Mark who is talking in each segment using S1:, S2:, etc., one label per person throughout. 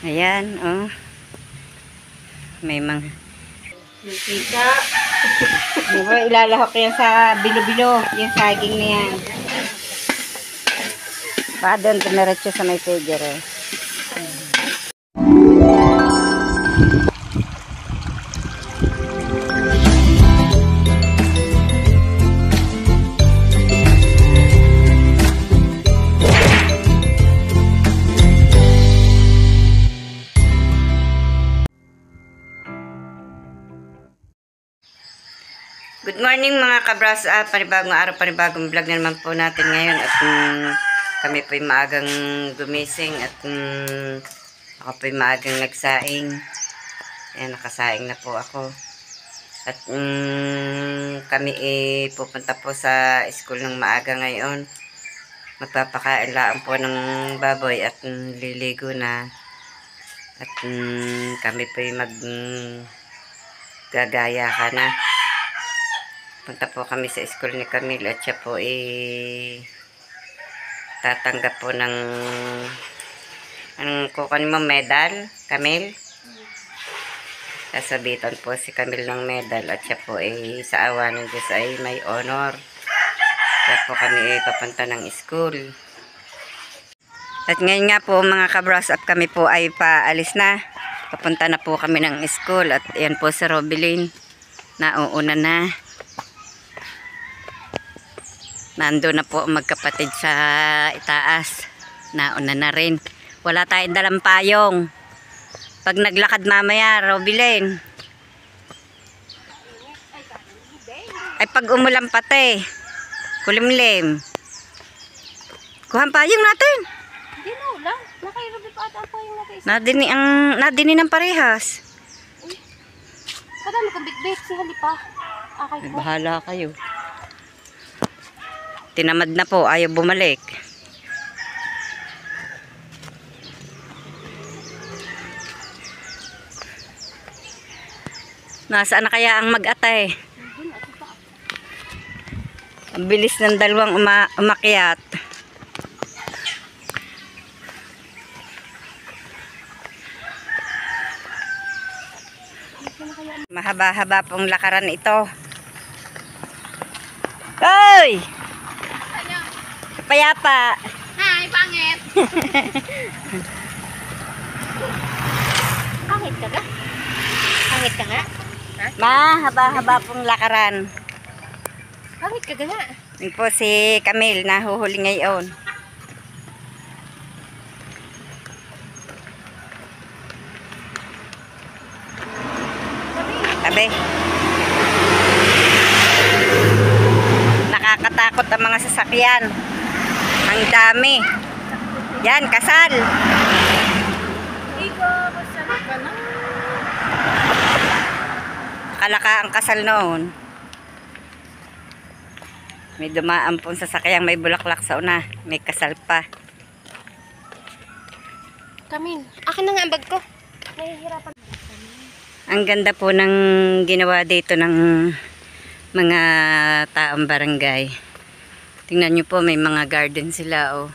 S1: Ayan, oh. May mga...
S2: Kita.
S1: Diba, ilalahok yan sa bilo-bilo. Yung saging na yan. Baka doon, tumiretso sa may pager, eh. Good morning mga kabras, panibagong araw, panibagong vlog na naman po natin ngayon at kami po'y maagang gumising at ako po'y maagang nagsaing. Ayan, nakasaing na po ako. At kami pupunta po sa school ng maaga ngayon. Magpapakain lang po ng baboy at liligo na. At kami po'y gagaya ka na. Punta po kami sa school ni Camille at siya po tatanggap po ng anong kukunin mo, medal, Camille? Sasabitan po si Camille ng medal at siya po sa awa ng Diyos ay may honor. Kaya po kami papunta ng school. At ngayon nga po mga ka-brush up kami po ay paalis na. Papunta na po kami ng school at yan po si Robilyn. Nauuna na. Nando na po magkapatid sa itaas. Nauna na rin. Wala tayong dalang payong. Pag naglakad mamaya, Robilyn. Ay pag umulan pati. Kulimlim. Kuhan payong natin.
S2: Hindi na ulang. Nakairobi pa ata ako yung natin.
S1: Nadini ng parehas.
S2: Kadami kong bit-bit si Halipa. Okay po.
S1: Bahala kayo. Tinamad na po, ayaw bumalik. Nasaan na kaya ang mag-atay? Ang bilis ng dalawang umakyat. Mahaba-haba pong lakaran ito. Hoy! Payapa.
S2: Hi, pangit. Pangit ka ga? Pangit ka nga?
S1: Mahaba-haba pong lakaran.
S2: Pangit ka ga nga?
S1: Yun po si Camille, nahuhuli ngayon. Tabi. Nakakatakot ang mga sasakyan. Ang dami. Yan, kasal.
S2: Iko, kasal ka na.
S1: Kalaka ang kasal noon. May dumaan pong sasakyang may bulaklak sa una. May kasal pa.
S2: Kamin, akin na nga ang bag ko. Nahihirapan.
S1: Ang ganda po ng ginawa dito ng mga taong barangay. Tingnan nyo po, may mga garden sila, oh.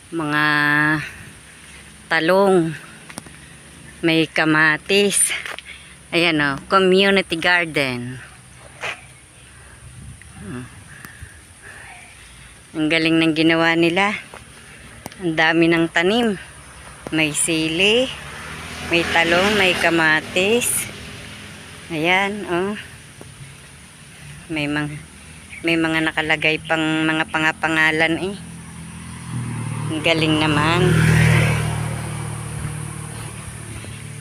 S1: Mga talong. May kamatis. Ayan, oh, community garden. Ang galing ng ginawa nila. Ang dami ng tanim. May sili, may talong, may kamatis. Ayan, oh. May mga nakalagay pang mga pangapangalan eh. Ang galing naman.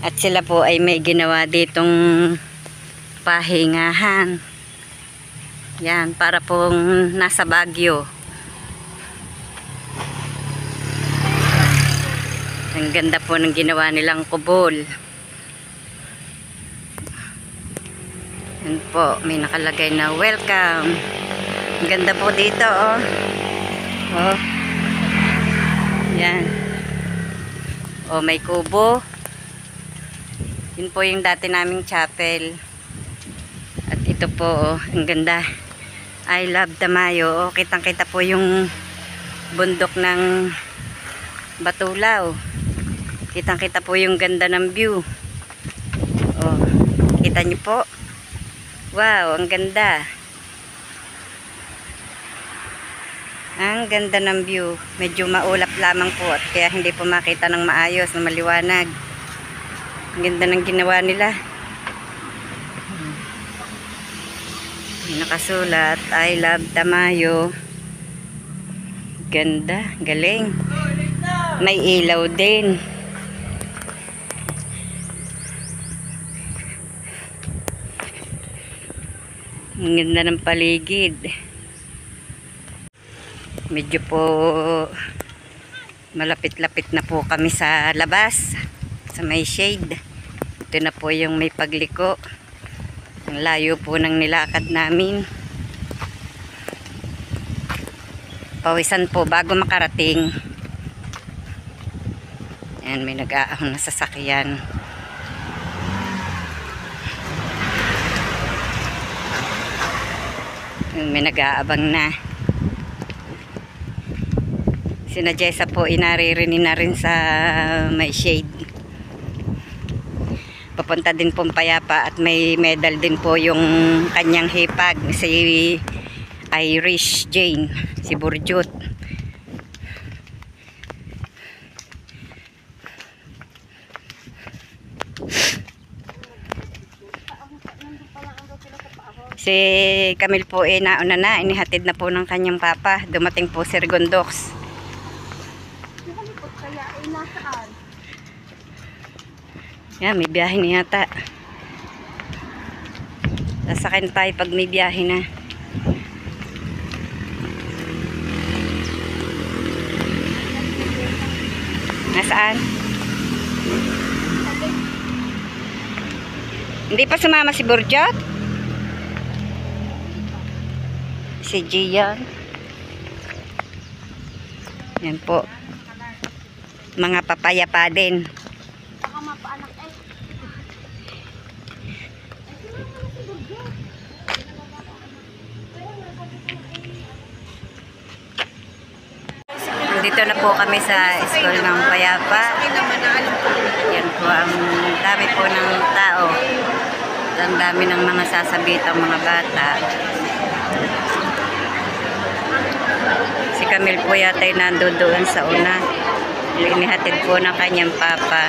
S1: At sila po ay may ginawa ditong pahingahan. Yan, para pong nasa Baguio. Ang ganda po ng ginawa nilang kubol. Yan po, may nakalagay na welcome. Ang ganda po dito, oh. Oh. Yan. Oh, may kubo. Yun po yung dati naming chapel. At ito po, oh, ang ganda. I love Tamayo. Oh, kitang-kita po yung bundok ng Batulaw. Kitang-kita po yung ganda ng view. Oh, kita niyo po. Wow, ang ganda. Ang ganda ng view. Medyo maulap lamang po at kaya hindi po makita ng maayos, na maliwanag. Ang ganda ng ginawa nila. Nakasulat, I love Tamayo. Ganda, galing. May ilaw din. Ang ganda ng paligid. Medyo po malapit-lapit na po kami sa labas, sa may shade. Ito na po yung may pagliko. Ang layo po ng nilakad namin. Pawisan po bago makarating. Ayan, may nag-aahon na sasakyan. May nag-aabang na. Sina Jessa po inaririnig na rin sa may shade. Papunta din pong Payapa at may medal din po yung kanyang hipag, si Irish Jane, si Burjut. Si Camille po nauna na, inihatid na po ng kanyang papa. Dumating po si Rigondox. Yan, may biyahe na yata. Sasakyan tayo pag may biyahe na. Nasaan? Hindi pa sumama si Burjot? Si Gian. Yan po. Mga papaya pa din. Dito na po kami sa school ng Payapa. Yan po, ang dami po ng tao. Ang dami ng mga sasabitang mga bata. Si Camille po yata'y nandoon sa una. Inihatid po ng kanyang papa.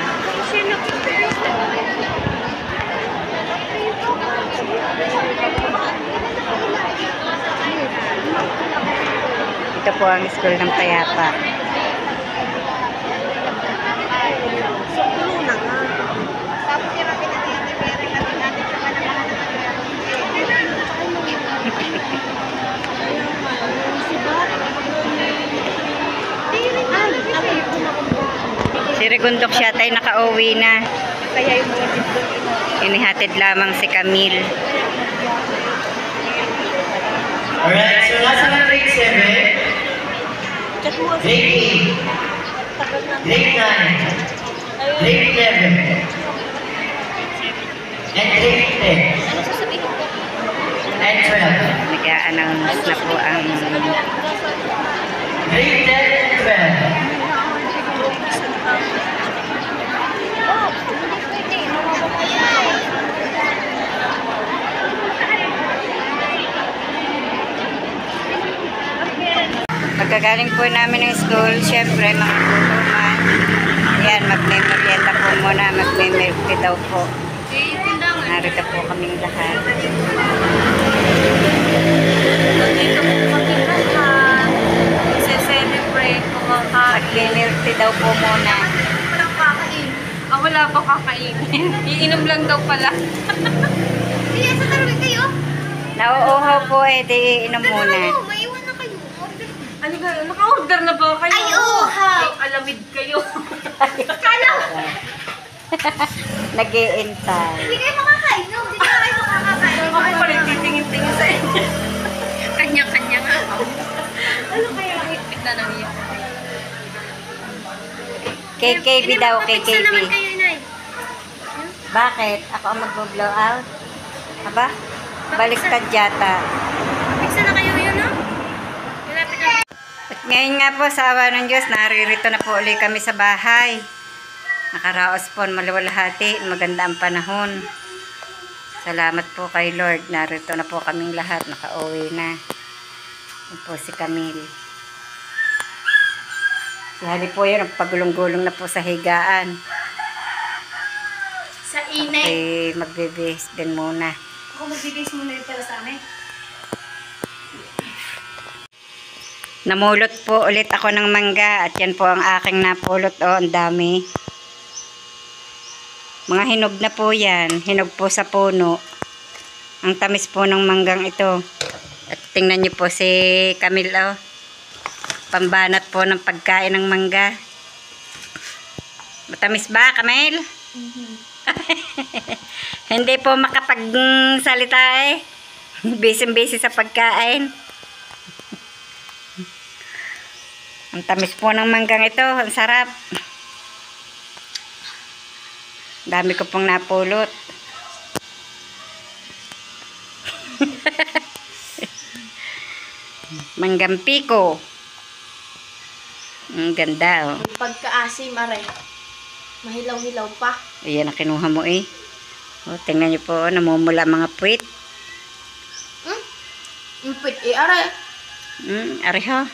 S1: Ito po ang school ng Payapa. Si Rigundok siya tayo nakauwi na. Inihatid lamang si Camille.
S3: Alright, so nasa na grade 7, grade 8, grade 9, grade 11, and grade 10, and 12.
S1: Nag-a-announce na po ang
S3: Grade 10 and 12.
S1: Pagkagaling po namin ng school, syempre mga tulungan. Ayan, magme-merienda po muna, magme-milky daw po. Narito po kaming lahat.
S2: Dito po kami lahat. Celebrate, kumakain.
S1: Magme-milky daw po muna.
S2: Walang kakain. Wala pa kakainin. Iinom lang daw pala. Sige, sa tarawin kayo?
S1: Nauuhaw po di inom muna.
S2: Maiwan na kayo. Ano ba? Naka-order na ba kayo? Ay, uhaw! Alamid kayo. Kala!
S1: Nag-iintay.
S2: Hindi kayo makakain, no? Hindi kayo makakain. Ako pa rin titingin-tingin sa inyo. Kanya-kanya nga ako. Ano kaya ang higpit na nang iyak?
S1: KKB daw, KKB.
S2: naman kayo, Nay.
S1: Bakit? Ako ang mag-blow out? Aba? Baliktad yata.
S2: Pizza na kayo yun, no? Malapit na.
S1: Ngayon nga po, sa awa ng Diyos, naririto na po ulit kami sa bahay. Nakaraos po, maliwalhati, maganda ang panahon. Salamat po kay Lord. Narito na po kaming lahat, nakauwi na. Yan po si Camille. Si Hali po yan, pagulong-gulong na po sa higaan.
S2: Sa inay.
S1: Okay, magbibihis din muna.
S2: Ako magbibis muna rin pala sa amin.
S1: Namulot po ulit ako ng mangga at yan po ang aking napulot. Oh, ang dami. Mga hinog na po yan. Hinog po sa puno. Ang tamis po ng manggang ito. At tingnan niyo po si Camille. Oh. Pambanat po ng pagkain ng mangga. Matamis ba, Camille? Hindi po makapagsalita eh. Busy-busy sa pagkain. Ang tamis po ng manggang ito. Ang sarap. Dami ko pong napulot. Manggang piko. Ang ganda oh.
S2: Ang pagkaasim, aray. Mahilaw-hilaw pa.
S1: Ayan ang kinuha mo eh. O, tingnan niyo po, namumula mga puwit.
S2: Impit eh, aray.
S1: Ariho.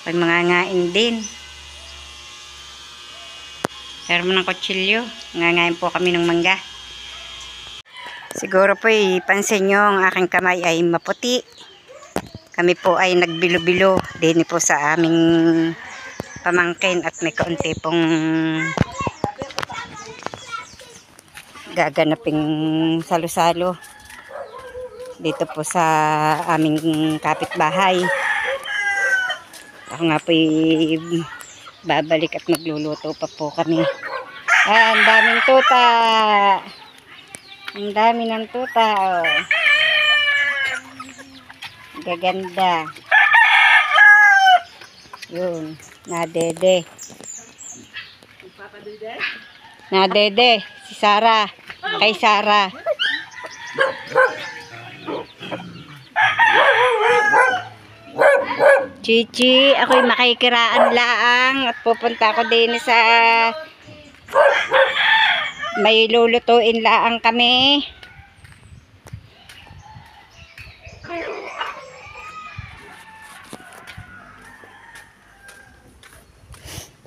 S1: Pag mangangain din. Pero mo ng kutsilyo. Nangangain po kami ng mangga. Siguro po pansin nyo ang aking kamay ay maputi. Kami po ay nagbilo-bilo din po sa aming pamangkin at may kaunti pong gaganaping salo-salo dito po sa aming kapitbahay. Ako nga po babalik at magluluto pa po kami. Ang daming tuta. Ang dami ng tuta. Oh. Gaganda. Yun. Nadede. Nadede. Si Sarah. Kay Sarah. Chichi, ako'y makikiraan laang at pupunta ako din sa may lulutuin laang kami.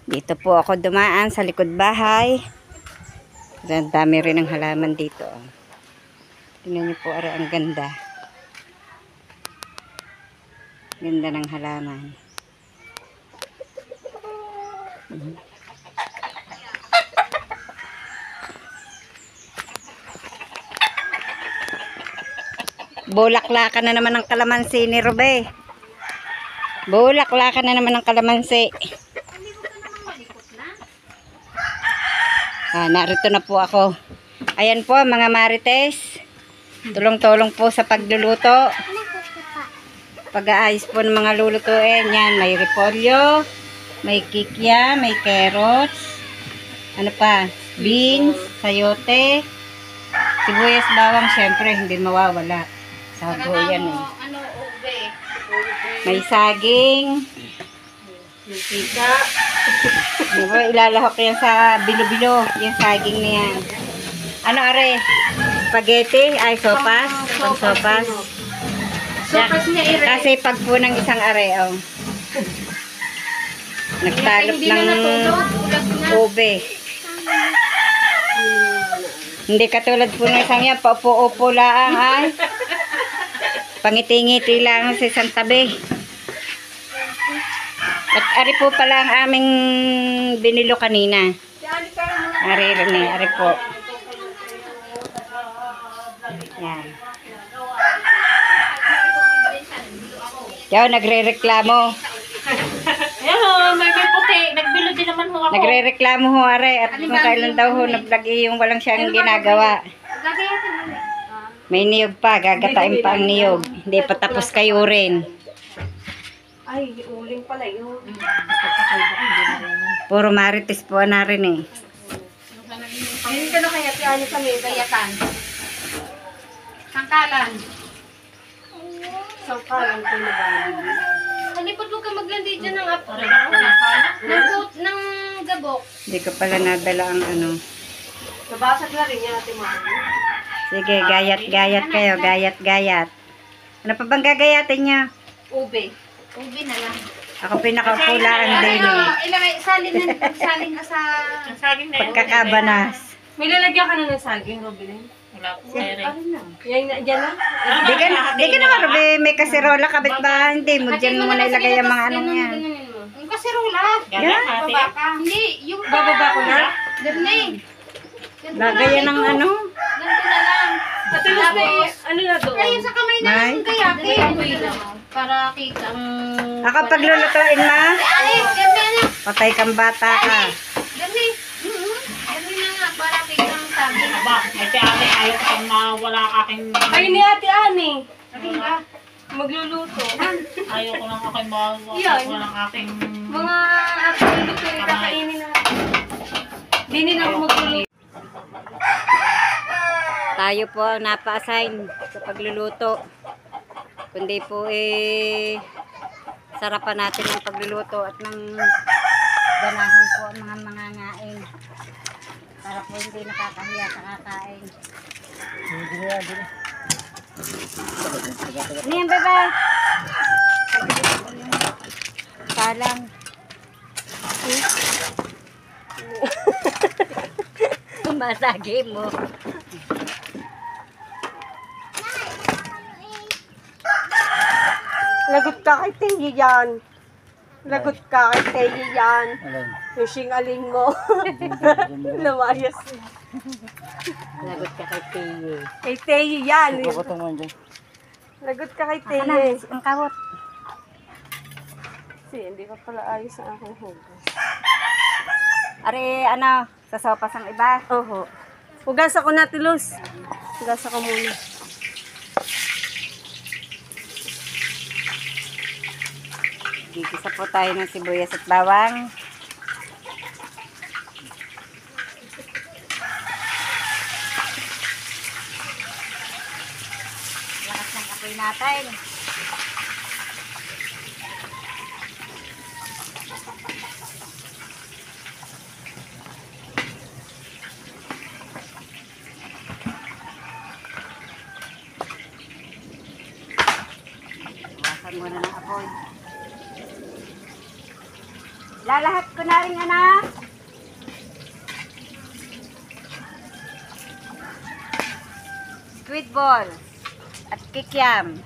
S1: Dito po ako dumaan sa likod bahay. Ang dami rin ng halaman dito. Tingnan niyo po, ang ganda. Ganda ng halaman. Bulaklakan na naman ng kalamansi ni Robe. Bulaklakan na naman ng kalamansi. Narito na po ako. Ayan po mga marites. Tulong-tulong po sa pagluluto. Pag-aayos po ng mga lulutuin. Yan, may repolyo, may kikya, may carrots, ano pa, beans, sayote, sibuyas, bawang, syempre, hindi mawawala. Sago yan eh.
S2: Ano, ube.
S1: May saging.
S2: Mantika.
S1: Diba, ilalahok yan sa bilo-bilo, yung saging na yan. Ano are? Spaghetti? Ay, sopas? Pang-sopas?
S2: Sopas niya ire.
S1: Kasi pag po ng isang are, oh. Nagtalop
S2: Hindi na
S1: ng
S2: natulog. Ulas na.
S1: ube. Hindi katulad po ng isang yan, paupo-upo lang ay. Pangiti-ngiti lang sa isang tabi. At ari po pala ang aming binilo kanina. Ari rin eh, ari po. Yan. Yaw, nagre-reklamo.
S2: Ayan o, may puti. Nagbilo din naman ho ako.
S1: Nagre-reklamo ho, are. At kung kailan daw ho, nag-vlog yung walang siyang ginagawa.
S2: Gagayatin mo.
S1: May niyog pa, gagatain pa ang niyog. Hindi pa tapos kayo rin.
S2: Ay, uling pala yun.
S1: Puro marites po na rin eh.
S2: Ayun ka na kaya, tiyan kami, gayatan. Sangkalan. Saan ka lang ito nabali? Halipot mo ka maglandi dyan ng apre. Ng gabok.
S1: Hindi ko pala nadala ang ano.
S2: Nabasag na rin yan ate Mami.
S1: Sige, gayat-gayat kayo. Gayat-gayat. Ano pa bang gagayatin niya?
S2: Ube. Ube na lang.
S1: Ako pinakapulaan din eh.
S2: Ilagay, salin na sa...
S1: Pagkakabanas.
S2: May lalagyan ka na ng saging, Robin. Wala po. Yan na, dyan na.
S1: Di ka naman, Ruby. May kaserola, kabit ba? Hindi mo dyan mo na ilagay ang mga anong yan.
S2: Yung kaserola.
S1: Yan.
S2: Baba ka. Hindi, yung bababa ko na. Darling.
S1: Lagayan ng ano.
S2: Ganito na lang. Tapos, ano na doon? Ay, sa kamay na
S1: May?
S2: yung kayakin. Para kita ang...
S1: Ako paglulutuin ma.
S2: Ay, ganyan na.
S1: Patay kang bata ka.
S2: Ganyan. Ganyan na nga, para kita ang sabi.
S4: Aba, ate ate, ayaw ko pang mawala aking...
S2: Ay, ni Ate Ani. Magluluto.
S4: Ayaw ko lang aking mawala
S2: Yan.
S4: ng aking...
S2: Mga ate luto yung kakainin na. Hindi na ako magluluto.
S1: Tayo po ang napa-assign sa pagluluto. Kundi po sarapan natin ang pagluluto at nang ganahan po ang mga mangangain. Para po hindi nakakahiya sa kakain. Ano yan, bebe? Salang. Tumasagi mo.
S5: Lagot ka kay Teyi yan. Lagot ka kay Teyi yan. Yung singaling mo. Lumayas.
S1: Lagot ka kay Tiyo.
S5: Kay Teyi yan. Lagot ka kay Teyi.
S1: Ang kawot.
S5: Hindi pa pala ayos ang aking hugas.
S1: Are, ano, sa sopas ang iba.
S5: Oho. Hugas ako na, Tilos. Hugas ako muna.
S1: Gigisa po tayo ng sibuyas at bawang. Lakas ng apoy natin. Iwasan muna ng apoy. Lalahat ko na rin, anak. Squid ball at kikiam.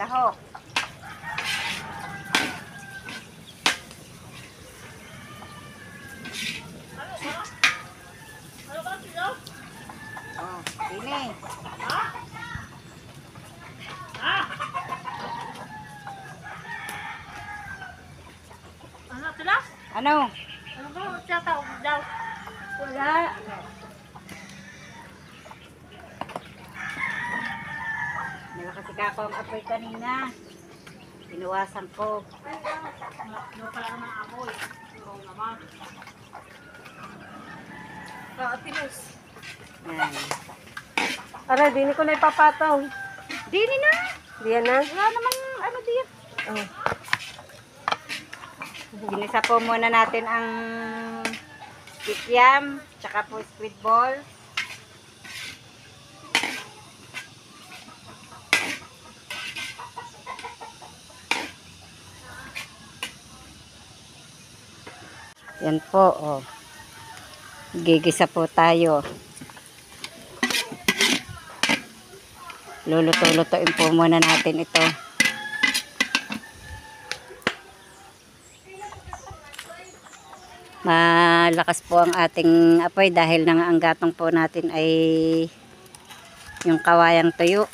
S1: Lahok. Oh, ini.
S4: Ano sila?
S1: Ano?
S4: Ano ba? Tiyatawag daw.
S5: Wala.
S1: Nalakas ako ang apoy kanina. Pinuwasan ko.
S4: Ano pala naman ako eh. Oo naman.
S5: Tilos.
S1: Yan.
S5: Aray, di ko na ipapataw.
S1: Dini na.
S5: Diyan na.
S1: Wala namang ano diyan.
S5: Oh.
S1: Ginisa po muna natin ang kikiam, tsaka po squid ball. Yan po, oh. Gigisa po tayo. Luluto-lutuin po muna natin ito. Malakas po ang ating apoy dahil nang ang gatong po natin ay yung kawayang tuyo.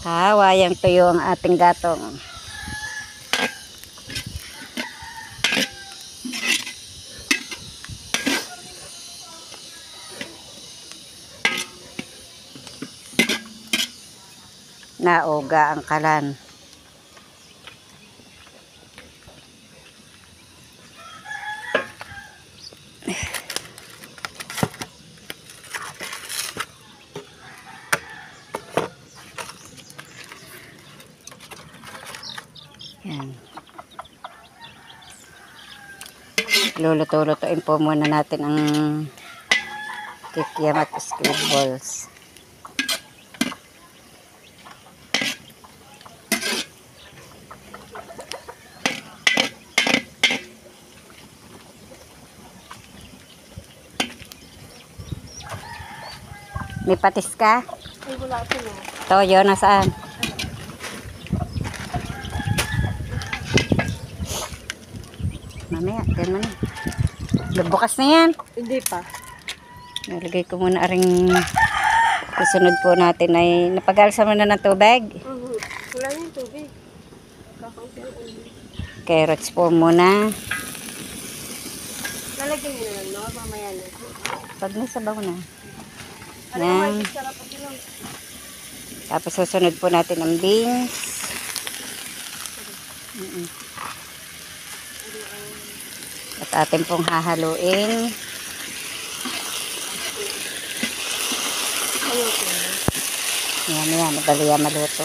S1: Kawayang tuyo ang ating gatong. na uga ang kalan. Yan. Luluto-lutuin po muna natin ang kikiam at squid balls. May patis ka?
S5: Ay, wala ito no.
S1: Toyo, nasaan? Mamaya, tignan mo na. Bukas na yan.
S5: Hindi pa.
S1: Nalagay ko muna ring susunod po natin ay napagalsa mo na ng tubig.
S5: Wala yung tubig. Kakaunti ang ulo.
S1: Carrots po muna.
S5: Lalagyan nyo na lang, no? Mamaya na.
S1: Pag nasabaw na.
S5: Ano
S1: Yan.
S5: naman, sarap at yun.
S1: Tapos susunod po natin ang beans. At atin pong hahaluin. Yan, madali yan maluto.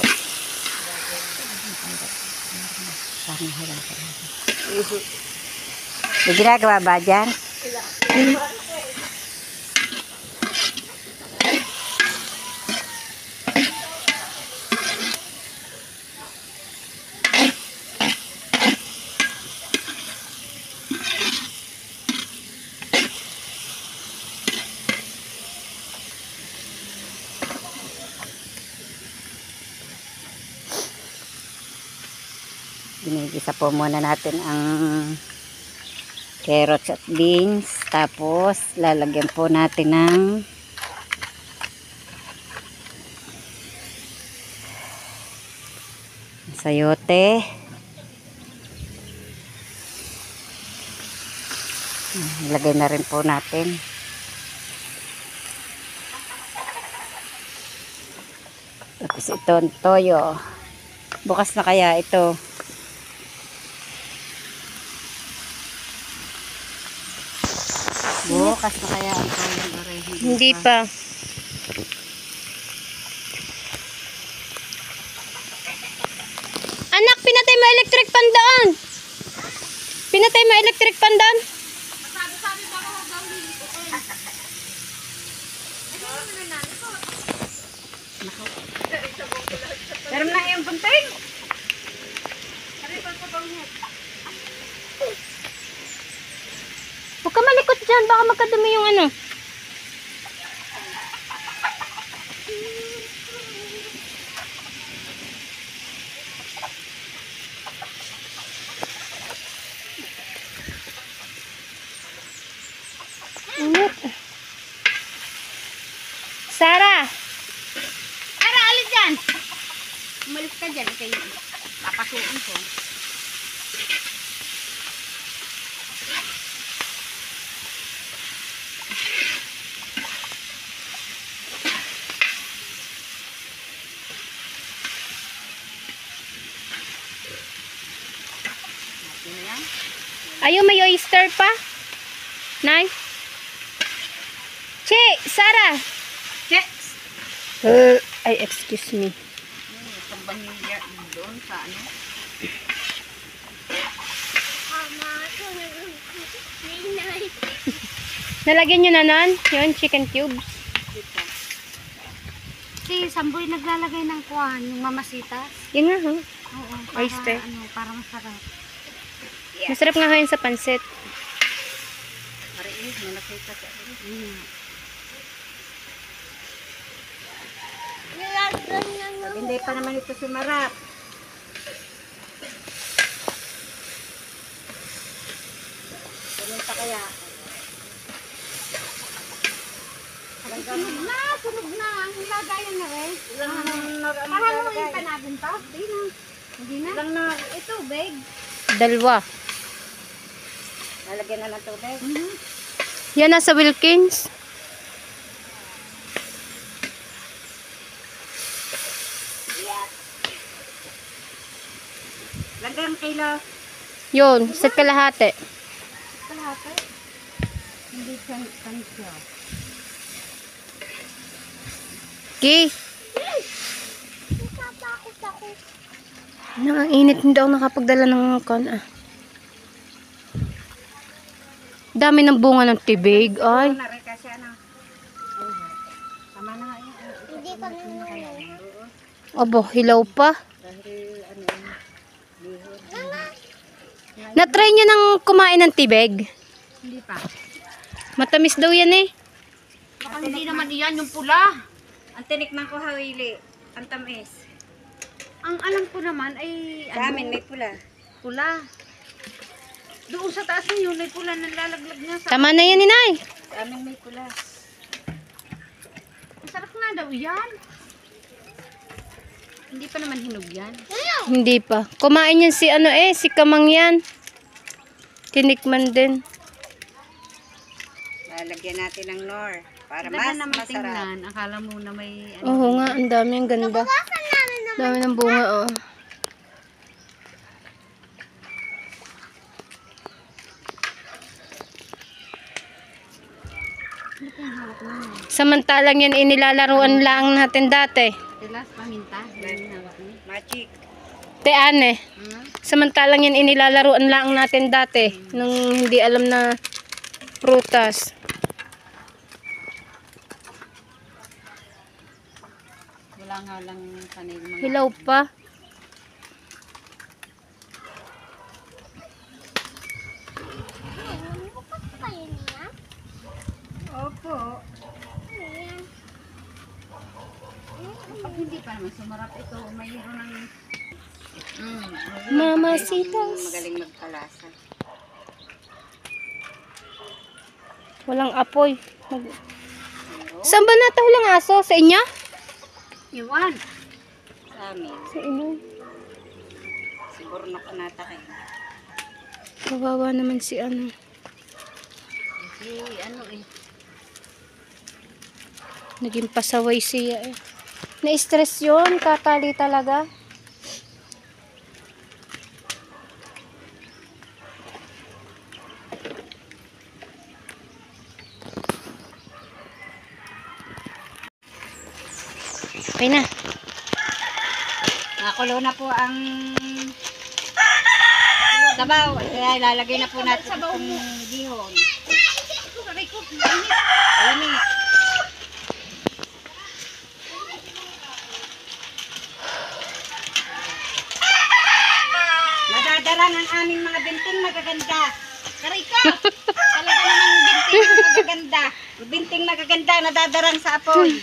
S1: May ginagawa ba dyan? Ginigisa po muna natin ang carrots at beans. Tapos, lalagyan po natin ng sayote. Ilagay na rin po natin. Tapos ito, toyo. Bukas na kaya ito. Bukas na kaya ang toyo.
S2: Hindi pa. Anak, pinatay mo electric pan doon. Pinatay mo electric pan doon.
S1: Meron na yung bunting.
S2: Huwag ka malikot dyan. Baka magkadumi yung ano. Init. Sarah! Sarah, alis dyan! Umalis ka dyan. Okay. Papasukin ko. Ayaw, may oyster pa? Nay? Che! Sarah! Che! Ay, excuse me.
S1: Doon sa ano?
S2: Nalagyan nyo na nun? Yun, chicken cubes.
S6: Si Samboy naglalagay ng kuwan, yung mamasitas.
S2: Yun nga, huh?
S6: Oo, para,
S2: Oyster.
S6: ano, para masarap.
S2: Masarap nga yun sa pansit.
S1: Mariin, manakita ka. Hindi pa naman ito sumarap. Pumunta kaya.
S6: Sunog na. Ang lagayan na rin. Pahaluin pa natin to. Hindi na. Lang na, ito, big.
S2: Dalawa.
S1: Lalagyan na ng tubig.
S2: Yan, nasa Wilkins.
S1: Yeah.
S6: Lagang kilo.
S2: Yun, isa't kalahati.
S6: Kalahati. Hindi kansya.
S2: Okay. Ang init, hindi ako nakapagdala ng Dami ng bunga ng tibig. Ay.
S6: Kasi ano. Tama na nga yun.
S5: Hindi ko na
S2: Abo, hilaw pa. Na-try niyo nang kumain ng tibig?
S6: Hindi pa.
S2: Matamis daw yan eh.
S6: Baka hindi naman iyan yung pula.
S1: Ang tinikman ko hawili. Ang tamis.
S6: Ang alam ko naman ay
S1: Sa amin may pula.
S6: pula. Doon sa taas na yun, may pula na lalaglag niya sa...
S2: Tama na yan, inay.
S1: Sa amin may pula.
S6: Masarap nga daw yan. Hindi pa naman hinog yan.
S2: Hindi pa. Kumain yan si si Kamang yan. Tinikman din.
S1: Lalagyan natin ng nor. Para
S6: Ganda
S1: mas
S6: naman
S1: masarap.
S6: tingnan. Akala mo na may...
S2: Oo nga, ang dami, ang ganda. Dami ng bunga, oh. Samantalang yan inilalaruan lang natin dati.
S6: Tilas, paminta. Yan, hawak niya.
S1: Magic.
S2: Te ane.
S6: Hmm?
S2: Samantalang yan inilalaruan lang natin dati. Nung hindi alam na prutas.
S6: Wala nga lang sanay mga...
S2: Hilaw pa.
S6: Opo. Pag hindi pa naman sumarap ito, mayroon ng...
S2: Mamasitas.
S1: Magaling magpalasa.
S2: Walang apoy. Saan ba natahulang aso? Sa inyo?
S6: Iwan.
S1: Sa amin.
S2: Sa inyo.
S1: Siguro nakunata kayo.
S2: Kawawa naman si
S6: Si ano eh.
S2: Naging pasaway siya eh. Na-stress yun. Tatali talaga. Okay na.
S1: Nakulo na po ang sabaw. Kaya ilalagay na po natin itong bihon. Ayun. Nadadarang ang aming mga binting magaganda. Karay ko! Talaga namang binting magaganda. Binting magaganda nadadarang sa apoy.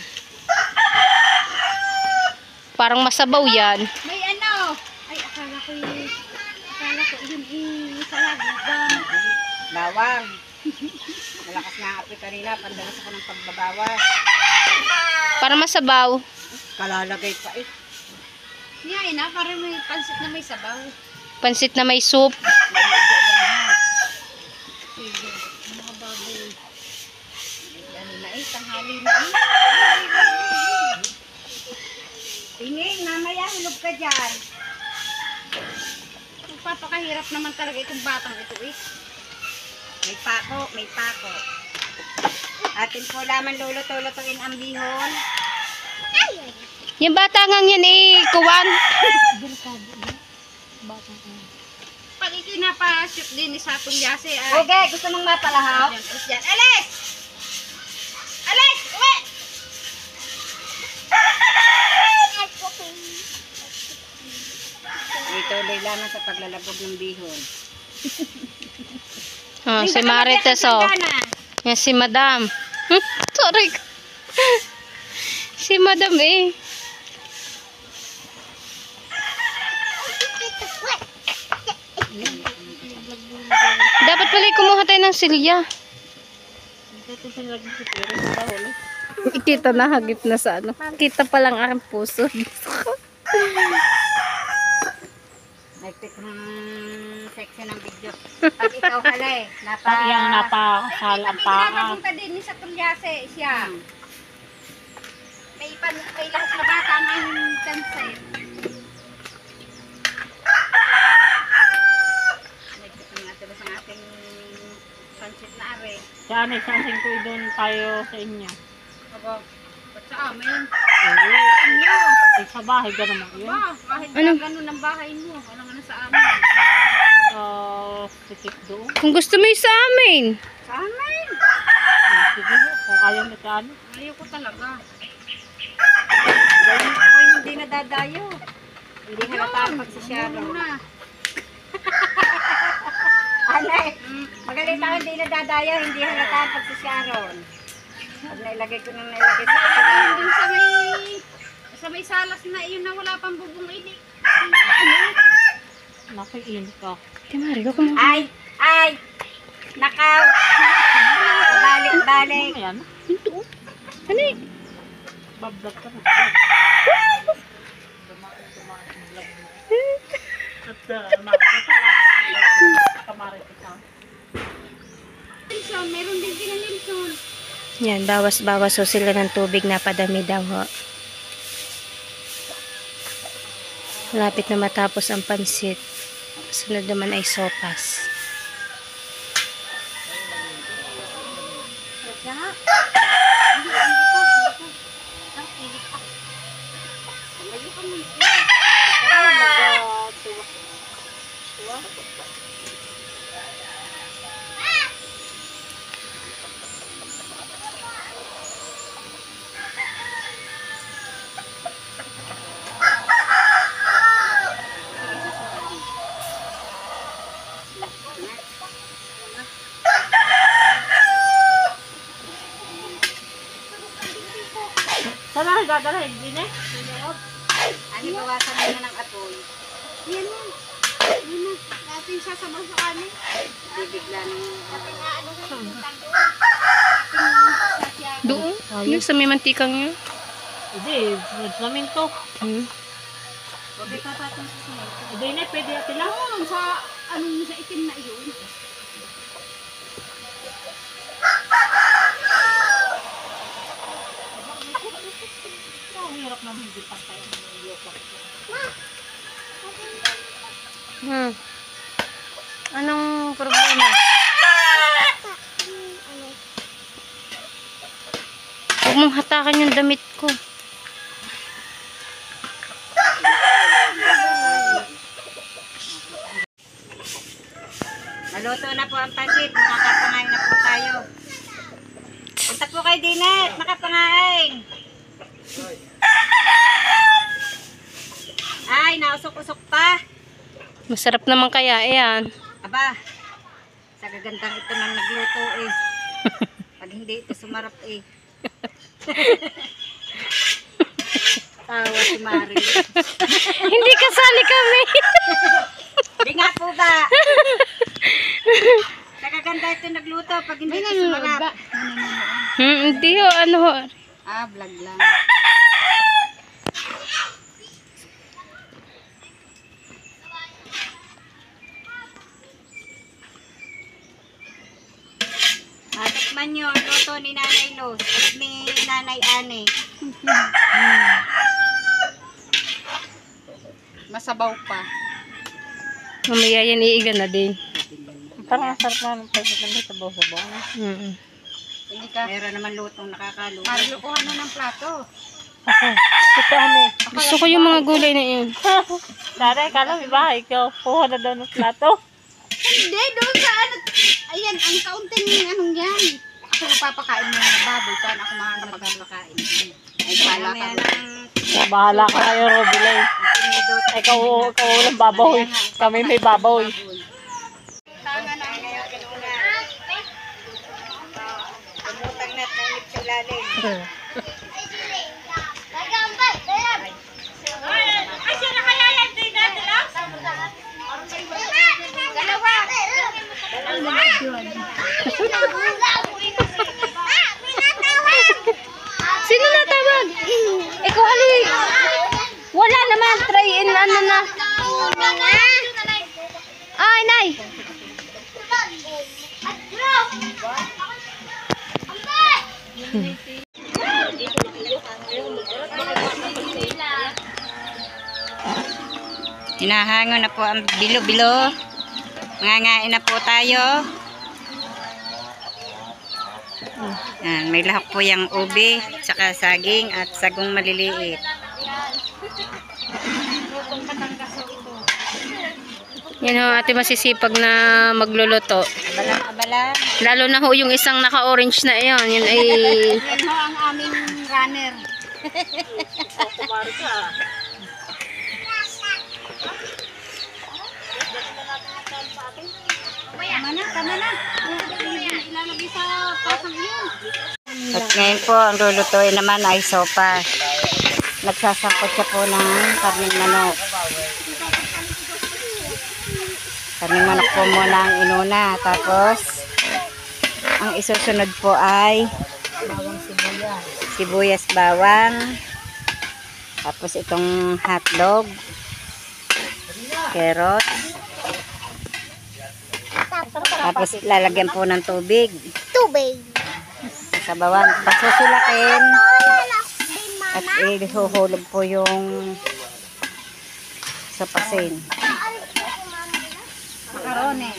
S2: Parang masabaw yan.
S6: May ano? Ay, akala ko yun salagang.
S1: Bawang. Malakas na ang apoy kanina. Pandalas ako ng pagbabawas.
S2: Parang masabaw.
S1: Kalalagay pa eh.
S6: Yan na, parang may pansit na may sabaw.
S2: Pansit na may soup.
S6: Sige, mga baboy. Ano na eh, tanghali na eh.
S1: Tingin, mamaya hulog ka dyan.
S6: Magpapakahirap naman talaga itong batang ito eh.
S1: May pako, may pako. Atin po laman luluto-lutuin ang bihon.
S2: Yung bata ngang yan eh, kuwan.
S6: Pag ikinapashoot din sa tulyase ay...
S1: Okay, gusto mong mapalahaw?
S6: Yan, tapos yan. Alis! Alis! Uwi!
S1: Ituloy lamang sa paglalabog ng bihon.
S2: Oh, si Marites oh. Yan si Madam. Sorry. Si Madam eh. Dapat pala kumuha tayo ng silya. Ikita na hagit na sa ano. Kita pa lang ang puso.
S1: Nagpit ng section ng video. Pag ikaw pala eh,
S4: napakasal ang paa.
S6: Pinapunta din sa tulyase siya. May lahat na bata ang chance eh. pansit na are.
S4: Saan eh, saan ko doon tayo sa inyo?
S6: Aba, ba't sa amin?
S4: Eh, sa bahay ka naman yun.
S6: Ba, kahit ganun ang bahay mo, wala nga na sa amin.
S4: Sikip doon.
S2: Kung gusto mo yung sa amin.
S6: Sa amin?
S4: Sige, kung ayaw na saan.
S6: Ayaw ko talaga.
S5: Ganyan ako yung hindi nadadayo. Hindi halata ang pagsasyaron.
S6: Ano na?
S5: Anay, magaling ako hindi nadadayo, hindi halata ang pagsasyaron. Pag nailagay ko nang nailagay sa
S6: Ayun
S5: kasyaron.
S6: dun sa may salas na iyon na wala pang bubong ini.
S4: Nakikinig ka.
S2: Timari, ko mo.
S5: Ay! Nakaw! Balik!
S4: Ayan,
S2: Ano eh?
S4: bablog ka na. At nakakita kamarit ka.
S6: Nilson, meron din sila Nilson.
S2: Yan, bawas-bawas so sila ng tubig na padami daw ho. Malapit na matapos ang pansit. Sunod naman ay sopas.
S4: Sana, dadalhin din eh.
S5: Ano bawasan mo na ng apoy?
S6: Yan na. Yan na. Natin sasabaw sa kanin.
S5: Bibigla ng
S2: Doon? Yung sa may mantikang yun?
S4: Hindi, namin to.
S6: Huwag ka tatang sa sunod.
S4: Hindi na, pwede natin lang.
S6: Oo, sa anong sa itim na iyon.
S4: Ang hirap naman hindi pantay ang iyok.
S2: Anong problema? Huwag mong hatakan yung damit ko.
S5: Naluto na po ang pansit. Makakapangain na po tayo. Punta po kay Dinet. Makapangain. Ay, nausok-usok pa.
S2: Masarap naman kaya yan.
S5: Aba, sa gagandang ito nang nagluto eh. Pag hindi ito sumarap eh. Tawa si Mari.
S2: Hindi kasali kami.
S5: Hindi nga po ba? Sa gaganda ito nagluto pag hindi ito sumarap.
S2: Hindi ho, ano ho.
S5: Ah, vlog lang. Matikman nyo ang luto ni Nanay Luz at ni Nanay Ane. Masabaw pa.
S2: Mamaya yan iiga na din.
S4: Parang masarap na ng pansit ng sabaw-sabaw.
S5: Hindi ka. Meron naman lutong nakakaluto. Malukuhan na ng plato.
S4: Ako, ito ano eh.
S2: Gusto ko yung mga gulay na yun.
S4: Dara, kala may bahay ko. Kuha na daw ng plato.
S6: Hindi, doon sa ano. Ayan, ang kaunting anong yan. Ako papakain mo ng baboy. Saan ako magpapakain.
S5: Ay, pala ka.
S4: Bahala ka kayo, Robilay. Ikaw ulang baboy. Kami may baboy.
S5: Tanga na ngayon, kanuna. Pumutang na at nainip sa ilalim.
S6: Ay, siya na kaya yan. Di natin lang. Dalawa.
S2: Sino natawag? Ikaw hali. Wala naman. Try in ano na. Ay, nay.
S5: Hinahango na po ang bilo-bilo. Mangangain na po tayo.
S1: Yan, may lahok po yung ube, tsaka saging at sagong maliliit.
S2: Yan ho, ate masisipag na magluluto.
S1: Abala.
S2: Lalo na ho yung isang naka-orange na yan. Yun ay...
S6: Yan ho ang aming runner. Tama na. Ilalagay sa pasang yun.
S1: At ngayon po, ang lulutuin naman ay sopas. Nagsasangkot siya po ng karning manok. Karning manok po muna ang inuna. Tapos, ang isusunod po ay sibuyas, bawang. Tapos itong hotdog, carrots. Tapos lalagyan po ng tubig. Sabawan. Pasusulakin. At ihuhulog po yung sopasin.
S6: Macaroni.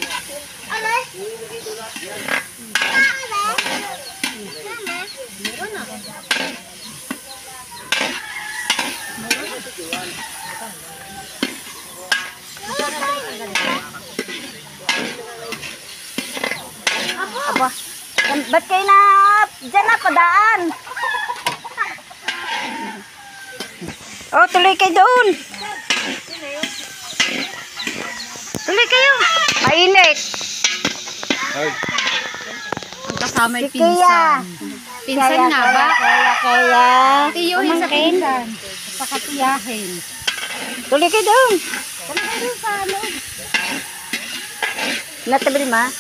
S1: Aba, ba't kayo na dyan na padaan? Oh, tuloy kayo doon. Tuloy kayo. Mainit.
S2: Ang kasama ay
S1: Si Kaya.
S2: Pinsan na ba?
S1: Kaya.
S2: Tiyuhin sa pinsan. Pakatiyahin.
S1: Tuloy kayo doon. Natabi ma.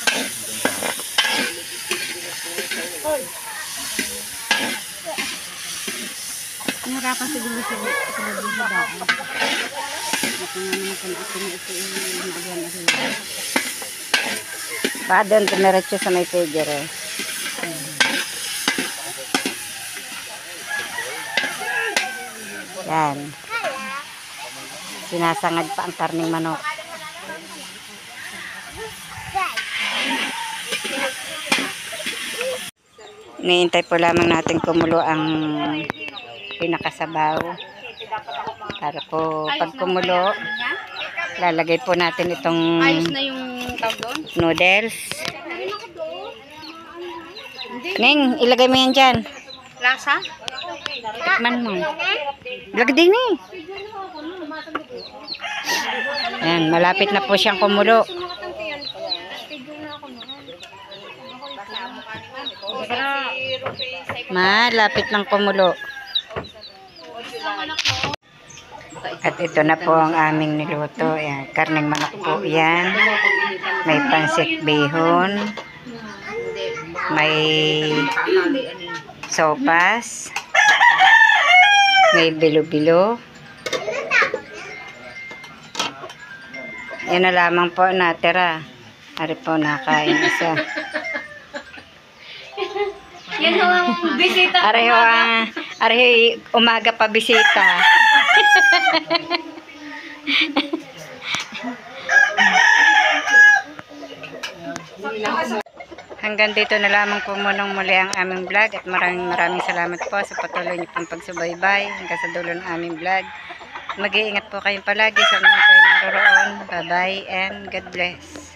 S2: Nahirapan siguro sa daan.
S1: Baka doon, dumiretso sa may pegere. Yan. Sinasangad pa ang karning manok. Iniintay po lamang natin kumulo ang pinakasabaw. Para po pag kumulo, lalagay po natin itong
S2: Ayos na yung tawag doon?
S1: noodles. Ning, ilagay mo yan dyan.
S2: Lasa?
S1: Tikman mo. Lagay din eh. Yan, malapit na po siyang kumulo. Malapit ng kumulo. At ito na po ang aming niluto. Yan, karneng manok po yan. May pansit bihon. May sopas. May bilo-bilo. Yan na lamang po natira. Ari po nakain isa.
S2: Yan ho ang bisita.
S1: Ari ho umaga pa bisita. Hanggang dito na lamang po munang muli ang aming vlog at maraming salamat po sa patuloy niyo pong pagsubaybay hanggang sa dulo ng aming vlog. Mag-iingat po kayong palagi sa mga kayo naroroon. Bye bye and God bless.